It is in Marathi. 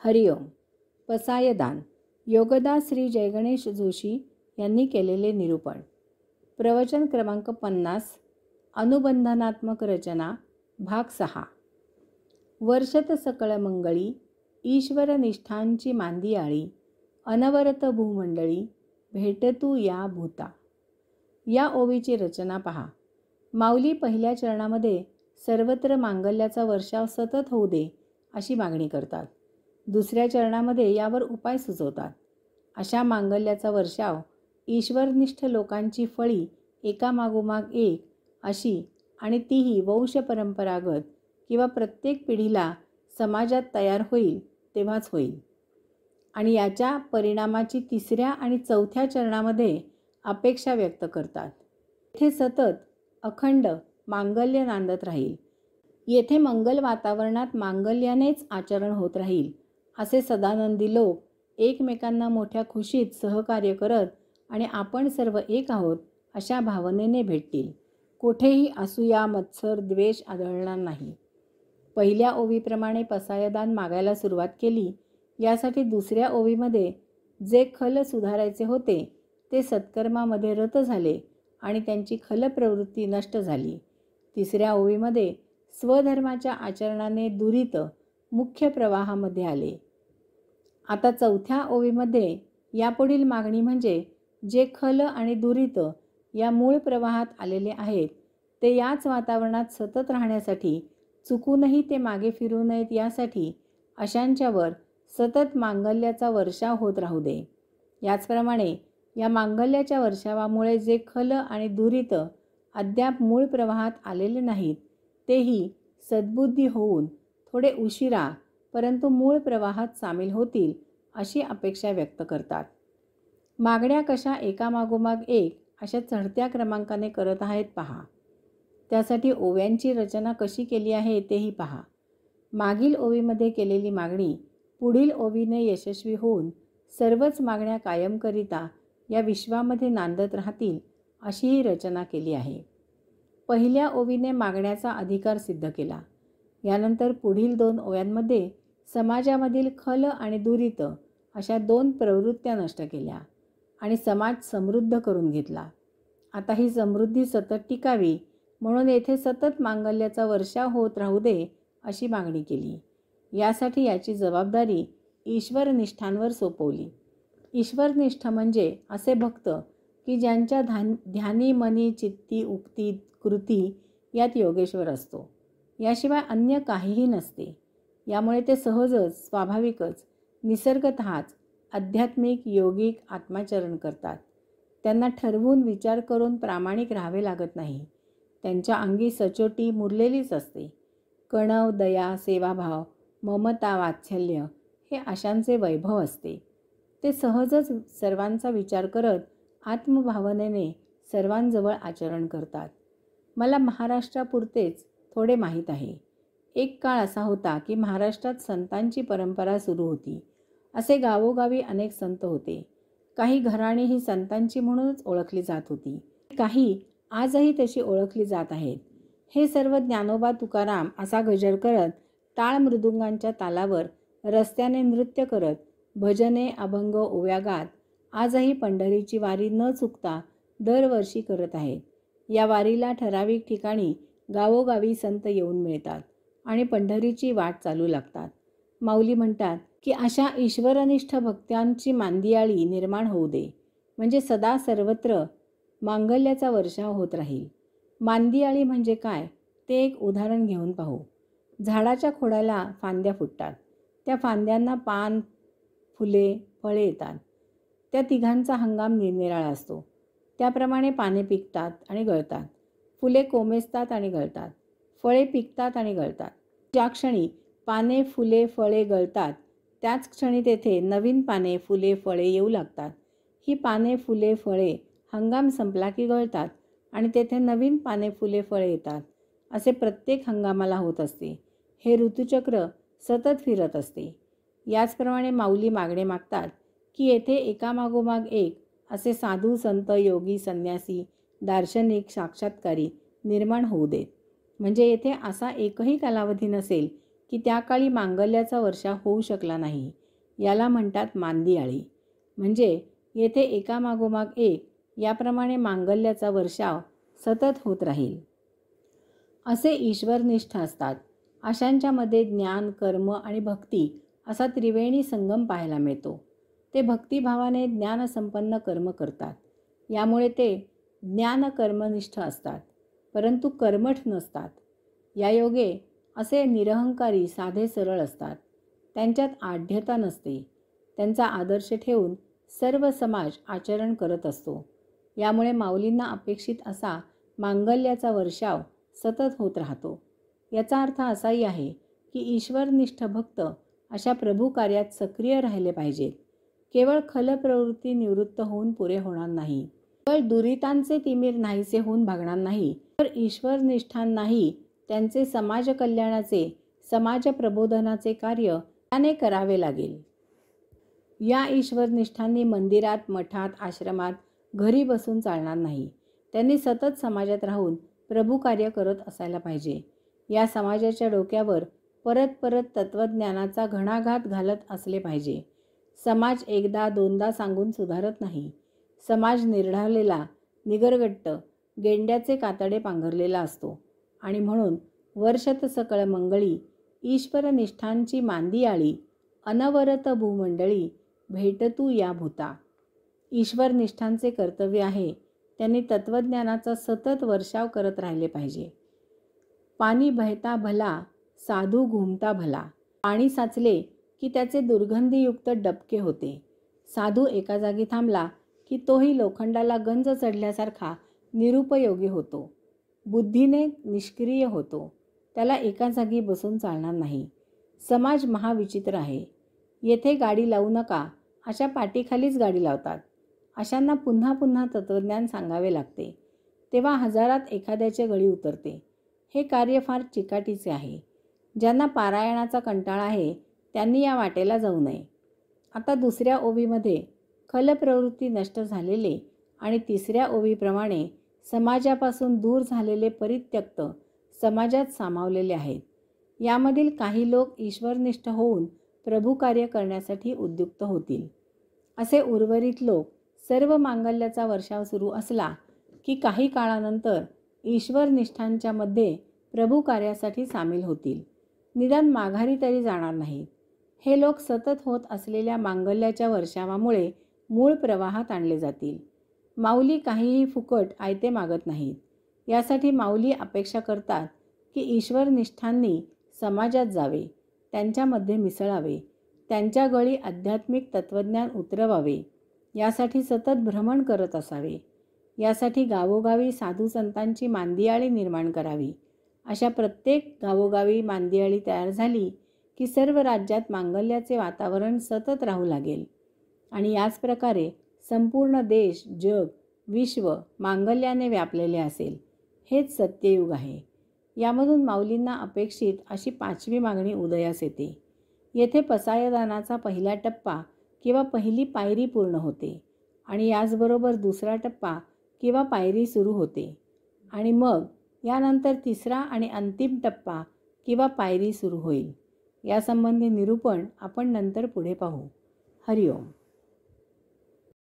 हरिओम. पसायदान. योगदास श्री जयगणेश जोशी यांनी केलेले निरूपण. प्रवचन क्रमांक 50. अनुबंधनात्मक रचना भाग 6. वर्षत सकळ मंगळी ईश्वर निष्ठांची मांदियाळी अनवरत भूमंडळी भेटतू या भूता. या ओवीची रचना पहा. माऊली पहिल्या चरणामध्ये सर्वत्र मांगल्याचा वर्षाव सतत होऊ दे अशी मागणी करतात. दुसऱ्या चरणामध्ये यावर उपाय सुचवतात. अशा मांगल्याचा वर्षाव ईश्वरनिष्ठ लोकांची फळी एकामागोमाग एक अशी आणि तीही वंश परंपरागत किंवा प्रत्येक पिढीला समाजात तयार होईल तेव्हाच होईल. आणि याच्या परिणामाची तिसऱ्या आणि चौथ्या चरणामध्ये अपेक्षा व्यक्त करतात. येथे सतत अखंड मांगल्य नांदत राहील. येथे मंगल वातावरणात मांगल्यानेच आचरण होत राहील असे सदानंदी लोक एकमेकांना मोठ्या खुशीत सहकार्य करत आणि आपण सर्व एक आहोत अशा भावनेने भेटतील. कोठेही असूया मत्सर द्वेष आढळणार नाही. पहिल्या ओवीप्रमाणे पसायदान मागायला सुरुवात केली. यासाठी दुसऱ्या ओवीमध्ये जे खल सुधारायचे होते ते सत्कर्मामध्ये रत झाले आणि त्यांची खल प्रवृत्ती नष्ट झाली. तिसऱ्या ओवीमध्ये स्वधर्माच्या आचरणाने दुरित मुख्य प्रवाहामध्ये आले. आता चौथ्या ओवीमध्ये यापुढील मागणी म्हणजे जे खल आणि दुरित या मूळ प्रवाहात आलेले आहेत ते याच वातावरणात सतत राहण्यासाठी चुकूनही ते मागे फिरू नयेत यासाठी अशांच्यावर सतत मांगल्याचा वर्षाव होत राहू दे. याचप्रमाणे या मांगल्याच्या वर्षावामुळे जे खल आणि दुरित अद्याप मूळ प्रवाहात आलेले नाहीत तेही सद्बुद्धी होऊन थोडे उशिरा परंतु मूळ प्रवाहात सामील होतील अशी अपेक्षा व्यक्त करतात. मागण्या कशा एकामागोमाग एक अशा चढत्या क्रमांकाने करत आहेत पहा. त्यासाठी ओव्यांची रचना कशी केली आहे तेही पहा. मागील ओवीमध्ये केलेली मागणी पुढील ओवीने यशस्वी होऊन सर्वच मागण्या कायमकरिता या विश्वामध्ये नांदत राहतील अशी ही रचना केली आहे. पहिल्या ओवीने मागण्याचा अधिकार सिद्ध केला. यानंतर पुढील 2 ओव्यांमध्ये समाजामधील खल आणि दुरित अशा 2 प्रवृत्त्या नष्ट केल्या आणि समाज समृद्ध करून घेतला. आता ही समृद्धी सतत टिकावी म्हणून येथे सतत मांगल्याचा वर्षाव होत राहू दे अशी मागणी केली. यासाठी याची जबाबदारी ईश्वरनिष्ठांवर सोपवली. ईश्वरनिष्ठ म्हणजे असे भक्त की ज्यांच्या ध्यानी मनी चित्ती उक्ती कृती यात योगेश्वर असतो. याशिवाय अन्य काहीही नसते. यामुळे ते सहजच स्वाभाविकच निसर्गतःच आध्यात्मिक योगिक आत्माचरण करतात. त्यांना ठरवून विचार करून प्रामाणिक राहावे लागत नाही. त्यांच्या अंगी सचोटी मुरलेलीच असते. कणव दया सेवाभाव ममता वात्सल्य हे अशांचे वैभव असते. ते सहजच सर्वांचा विचार करत आत्मभावनेने सर्वांजवळ आचरण करतात. मला महाराष्ट्रापुरतेच थोडे माहीत आहे. एक काळ असा होता की महाराष्ट्रात संतांची परंपरा सुरू होती. असे गावोगावी अनेक संत होते. काही घराणी ही संतांची म्हणूनच ओळखली जात होती. काही आजही तशी ओळखली जात आहेत. हे सर्व ज्ञानोबा तुकाराम असा गजर करत टाळ मृदुंगांच्या तालावर रस्त्याने नृत्य करत भजने अभंग ओव्या गात आजही पंढरीची वारी न चुकता दरवर्षी करत आहेत. या वारीला ठराविक ठिकाणी गावोगावी संत येऊन मिळतात आणि पंढरीची वाट चालू लागतात. माऊली म्हणतात की अशा ईश्वरनिष्ठ भक्तांची मांदियाळी निर्माण होऊ दे म्हणजे सदा सर्वत्र मांगल्याचा वर्षाव होत राहील. मांदियाळी म्हणजे काय ते एक उदाहरण घेऊन पाहू. झाडाच्या खोडाला फांद्या फुटतात. त्या फांद्यांना पान फुले फळे येतात. त्या तिघांचा हंगाम निरनिराळा असतो. त्याप्रमाणे पाने पिकतात आणि गळतात. फुले कोमेजतात आणि गळतात. फळे पिकतात आणि गळतात. ज्या क्षणी पाने फुले फळे गळतात त्याच क्षणी तेथे नवीन पाने फुले फळे येऊ लागतात. ही पाने फुले फळे हंगाम संपला की गळतात आणि तेथे नवीन पाने फुले फळे येतात. असे प्रत्येक हंगामाला होत असते. हे ऋतुचक्र सतत फिरत असते. याचप्रमाणे माऊली मागणे मागतात की येथे एकामागोमाग एक असे साधू संत योगी संन्यासी दार्शनिक साक्षात्कारी निर्माण होऊ देत. म्हणजे येथे असा एकही कालावधी नसेल की त्या काळी मांगल्याचा वर्षाव होऊ शकला नाही. याला म्हणतात मांदियाळी. म्हणजे येथे एकामागोमाग एक याप्रमाणे मांगल्याचा वर्षाव सतत होत राहील. असे ईश्वरनिष्ठ असतात. अशांच्यामध्ये ज्ञान, कर्म आणि भक्ती असा त्रिवेणी संगम पाहायला मिळतो. ते भक्तिभावाने ज्ञानसंपन्न कर्म करतात. यामुळे ते ज्ञानकर्मनिष्ठ असतात, परंतु कर्मठ नसतात. यायोगे असे निरहंकारी, साधे सरळ असतात. त्यांच्यात आढ्यता नसते. त्यांचा आदर्श ठेवून सर्व समाज आचरण करत असतो. यामुळे माऊलींना अपेक्षित असा मांगल्याचा वर्षाव सतत होत राहतो. याचा अर्थ असाही आहे की ईश्वरनिष्ठ भक्त अशा प्रभू कार्यात सक्रिय राहिले पाहिजेत. केवळ खलप्रवृत्ती निवृत्त होऊन पुरे होणार नाही, केवळ दुरितांचे तिमीर नाहीसे होऊन भागणार नाही, तर ईश्वरनिष्ठांनाही त्यांचे समाज कल्याणाचे, समाज प्रबोधनाचे कार्य त्याने करावे लागेल. या ईश्वरनिष्ठांनी मंदिरात, मठात, आश्रमात, घरी बसून चालणार नाही. त्यांनी सतत समाजात राहून प्रभू कार्य करत असायला पाहिजे. या समाजाच्या डोक्यावर परत परत तत्त्वज्ञानाचा घणाघात घालत असले पाहिजे. समाज एकदा दोनदा सांगून सुधारत नाही. समाज निर्ढावलेला, निगरगट्ट, गेंड्याचे कातडे पांघरलेला असतो आणि म्हणून वर्षत सकळ मंगळी ईश्वरनिष्ठांची मांदियाळी अनवरत भूमंडळी भेटतू या भूता. ईश्वरनिष्ठांचे कर्तव्य आहे त्यांनी तत्त्वज्ञानाचा सतत वर्षाव करत राहिले पाहिजे. पाणी बहता भला, साधू घुमता भला. पाणी साचले की त्याचे दुर्गंधीयुक्त डबके होते. साधू एका जागी थांबला की तोही लोखंडाला गंज चढल्यासारखा निरुपयोगी होतो. बुद्धीने निष्क्रिय होतो. त्याला एका जागी बसून चालणार नाही. समाज महाविचित्र आहे. येथे गाडी लावू नका अशा पाटीखालीच गाडी लावतात. अशांना पुन्हा पुन्हा तत्त्वज्ञान सांगावे लागते. तेव्हा हजारात एखाद्याचे गळी उतरते. हे कार्य फार चिकाटीचे आहे. ज्यांना पारायणाचा कंटाळा आहे त्यांनी या वाटेला जाऊ नये. आता दुसऱ्या ओवीमध्ये खलप्रवृत्ती नष्ट झालेले आणि तिसऱ्या ओवीप्रमाणे समाजापासून दूर झालेले परित्यक्त समाजात सामावलेले आहेत. यामधील काही लोक ईश्वरनिष्ठ होऊन प्रभू कार्य करण्यासाठी उद्युक्त होतील. असे उर्वरित लोक सर्व मांगल्याचा वर्षाव सुरू असला की काही काळानंतर ईश्वरनिष्ठांच्या मध्ये प्रभू कार्यासाठी सामील होतील. निदान माघारी तरी जाणार नाहीत. हे लोक सतत होत असलेल्या मांगल्याच्या वर्षावामुळे मूळ प्रवाहात आणले जातील. माऊली काहीही फुकट आयते मागत नाहीत. यासाठी माऊली अपेक्षा करतात की ईश्वरनिष्ठांनी समाजात जावे, त्यांच्यामध्ये मिसळावे, त्यांच्या गळी आध्यात्मिक तत्त्वज्ञान उतरवावे. यासाठी सतत भ्रमण करत असावे. यासाठी गावोगावी साधू संतांची मांदियाळी निर्माण करावी. अशा प्रत्येक गावोगावी मांदियाळी तयार झाली की सर्व राज्यात मांगल्याचे वातावरण सतत राहू लागेल आणि याच प्रकारे संपूर्ण देश, जग, विश्व मांगल्याने व्यापलेले असेल. हेच सत्ययुग आहे. यामधून माऊलींना अपेक्षित अशी 5वी मागणी उदयास येते. येथे पसायदानाचा पहिला टप्पा किंवा पहिली पायरी पूर्ण होते आणि याचबरोबर दुसरा टप्पा किंवा पायरी सुरू होते आणि मग यानंतर तिसरा आणि अंतिम टप्पा किंवा पायरी सुरू होईल. यासंबंधी निरूपण आपण नंतर पुढे पाहू. हरिओम.